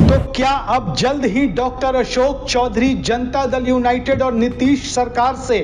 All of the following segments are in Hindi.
तो क्या अब जल्द ही डॉक्टर अशोक चौधरी जनता दल यूनाइटेड और नीतीश सरकार से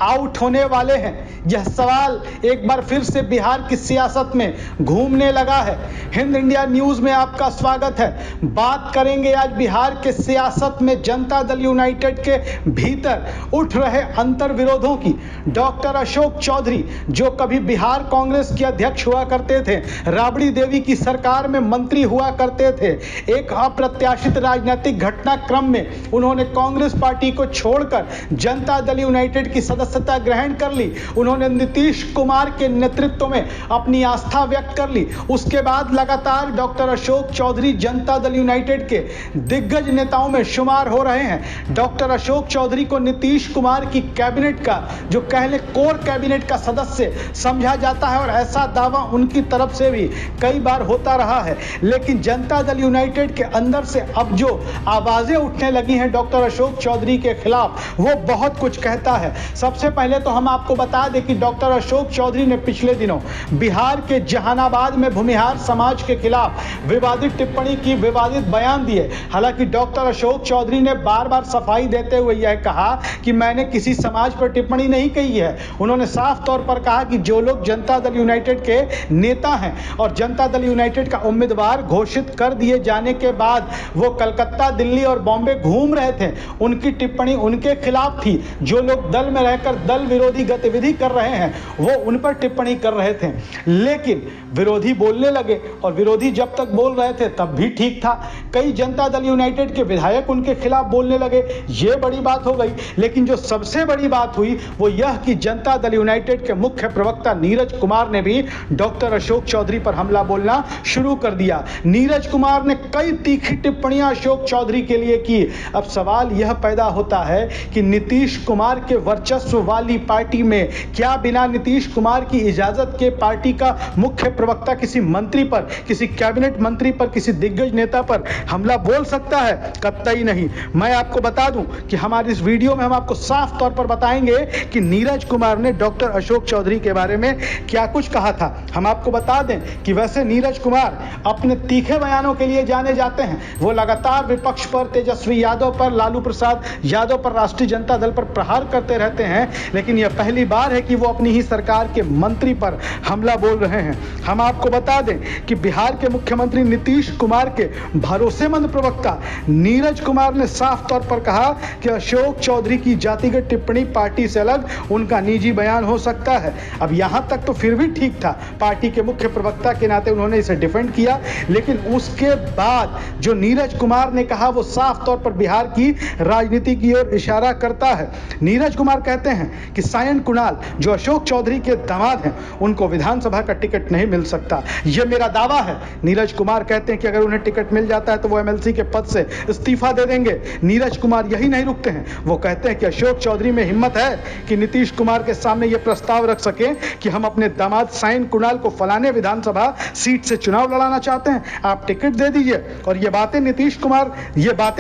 आउट होने वाले हैं? यह सवाल एक बार फिर से बिहार की सियासत में घूमने लगा है। हिंद इंडिया न्यूज में आपका स्वागत है। बात करेंगे आज बिहार के सियासत में जनता दल यूनाइटेड के भीतर उठ रहे अंतर विरोधों की। डॉक्टर अशोक चौधरी जो कभी बिहार कांग्रेस के अध्यक्ष हुआ करते थे, राबड़ी देवी की सरकार में मंत्री हुआ करते थे, एक अप्रत्याशित राजनीतिक घटनाक्रम में उन्होंने कांग्रेस पार्टी को छोड़कर जनता दल यूनाइटेड की सदस्यता ग्रहण कर ली। उन्होंने नीतीश कुमार के नेतृत्व में अपनी आस्था व्यक्त कर ली। उसके बाद लगातार डॉक्टर अशोक चौधरी जनता दल यूनाइटेड के दिग्गज नेताओं में शुमार हो रहे हैं। डॉक्टर अशोक चौधरी को नीतीश कुमार की कैबिनेट का जो कहले कोर कैबिनेट का सदस्य समझा जाता है और ऐसा दावा उनकी तरफ से भी कई बार होता रहा है। लेकिन जनता दल यूनाइटेड के अंदर से अब जो आवाजें उठने लगी हैं डॉक्टर अशोक चौधरी के खिलाफ, वो बहुत कुछ कहता है। सबसे पहले तो हम आपको बता दें कि डॉक्टर अशोक चौधरी ने पिछले दिनों बिहार के जहानाबाद में भूमिहार समाज के खिलाफ विवादित टिप्पणी की, विवादित बयान दिए। हालांकि डॉक्टर अशोक चौधरी ने बार बार सफाई देते हुए यह कहा कि मैंने किसी समाज पर टिप्पणी नहीं कही है। उन्होंने साफ तौर पर कहा कि जो लोग जनता दल यूनाइटेड के नेता हैं और जनता दल यूनाइटेड का उम्मीदवार घोषित कर दिए जाने के बाद वो कलकत्ता, दिल्ली और बॉम्बे घूम रहे थे, उनकी टिप्पणी उनके खिलाफ थी। जो लोग दल में रहकर दल विरोधी गतिविधि कर रहे हैं वो उन पर टिप्पणी कर रहे थे। लेकिन विरोधी बोलने लगे और विरोधी जब तक बोल रहे थे तब भी ठीक था। कई जनता दल यूनाइटेड के विधायक उनके खिलाफ बोलने लगे, ये बड़ी बात हो गई। लेकिन जो सबसे बड़ी बात हुई वो यह कि जनता दल यूनाइटेड के मुख्य प्रवक्ता नीरज कुमार ने भी डॉक्टर अशोक चौधरी पर हमला बोलना शुरू कर दिया। नीरज कुमार ने कई तीखी टिप्पणियां अशोक चौधरी के लिए की। अब सवाल यह पैदा होता है कि नीतीश कुमार के वर्चस्व वाली पार्टी में क्या बिना नीतीश कुमार की इजाजत के पार्टी का मुख्य प्रवक्ता किसी मंत्री पर, किसी कैबिनेट मंत्री पर, किसी दिग्गज नेता पर हमला बोल सकता है? कतई नहीं। मैं आपको बता दूं कि हमारी इस वीडियो में हम आपको साफ तौर पर बताएंगे कि नीरज कुमार ने डॉक्टर अशोक चौधरी के बारे में क्या कुछ कहा था। हम आपको बता दें कि वैसे नीरज कुमार अपने तीखे बयानों के लिए जाने जाते हैं। वो लगातार विपक्ष पर, तेजस्वी यादव पर, लालू प्रसाद यादव पर, राष्ट्रीय जनता दल पर प्रहार करते रहते हैं। लेकिन यह पहली बार है कि वो अपनी ही सरकार के मंत्री पर हमला बोल रहे हैं। हम आपको बता दें कि बिहार के मुख्यमंत्री नीतीश कुमार के भरोसेमंद प्रवक्ता नीरज कुमार ने साफ तौर पर कहा कि अशोक चौधरी की जातिगत टिप्पणी पार्टी से अलग उनका निजी बयान हो सकता है। अब यहां तक तो फिर भी ठीक था, पार्टी के मुख्य प्रवक्ता के नाते उन्होंने इसे डिफेंड किया। लेकिन उसके बाद जो नीरज कुमार ने कहा वो साफ तौर पर बिहार की राजनीति की ओर इशारा करता है। नीरज कुमार कहते हैं कि सायन कुणाल जो अशोक चौधरी के दामाद हैं उनको विधानसभा का टिकट नहीं मिल सकता, यह मेरा दावा है। नीरज कुमार कहते हैं कि अगर उन्हें टिकट मिल जाता है तो वो एमएलसी के पद से इस्तीफा दे देंगे। नीरज कुमार यही नहीं रुकते हैं, वो कहते हैं कि अशोक चौधरी में हिम्मत है कि नीतीश कुमार के सामने यह प्रस्ताव रख सके कि हम अपने दामाद सायन कुणाल को फलाने विधानसभा सीट से चुनाव लड़ाना चाहते हैं, आप टिकट दे दीजिए। और ये बातें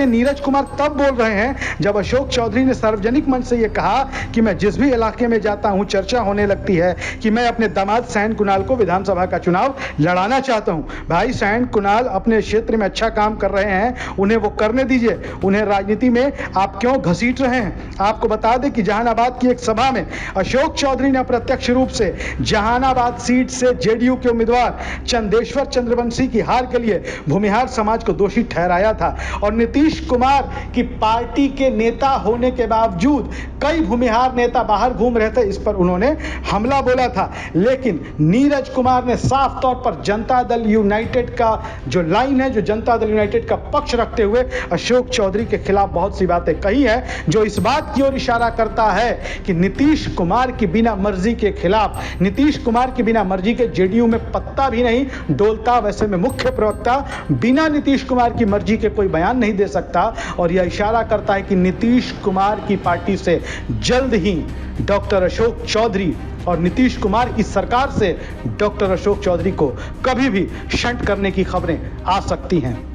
नीरज कुमार तब बोल रहे हैं जब अशोक चौधरी ने सार्वजनिक मंच से यह कहा कि मैं जिस भी इलाके में जाता हूं चर्चा होने लगती है कि मैं अपने दामाद सायन कुणाल को विधानसभा का चुनाव लड़ाना चाहता हूं। भाई, सायन कुणाल अपने क्षेत्र में अच्छा काम कर रहे हैं, उन्हें वो करने दीजिए। उन्हें राजनीति में आप क्यों घसीट रहे हैं? आपको बता दें कि जहानाबाद की एक सभा में अशोक चौधरी ने अप्रत्यक्ष रूप से जहानाबाद सीट से जेडीयू के उम्मीदवार चंदेश्वर चंद्रवंशी की हार के लिए भूमिहार समाज को दोषी ठहराया था। और नीतीश कुमार की पार्टी के नेता होने के बावजूद कई भूमिहार नेता बाहर घूम रहे थे, इस पर उन्होंने हमला बोला था। लेकिन नीरज कुमार ने साफ तौर पर जनता दल यूनाइटेड का जो लाइन है, जो जनता दल यूनाइटेड का पक्ष रखते हुए अशोक चौधरी के खिलाफ बहुत सी बातें कही है, जो इस बात की ओर इशारा करता है कि नीतीश कुमार की बिना मर्जी के खिलाफ, नीतीश कुमार की बिना मर्जी के जेडीयू में पत्ता भी नहीं डोलता। वैसे में मुख्य प्रवक्ता बिना नीतीश कुमार की मर्जी के कोई बयान नहीं दे सकता। और यह इशारा करता है कि नीतीश कुमार की पार्टी से जल्द ही डॉक्टर अशोक चौधरी और नीतीश कुमार की सरकार से डॉक्टर अशोक चौधरी को कभी भी शंट करने की खबरें आ सकती हैं।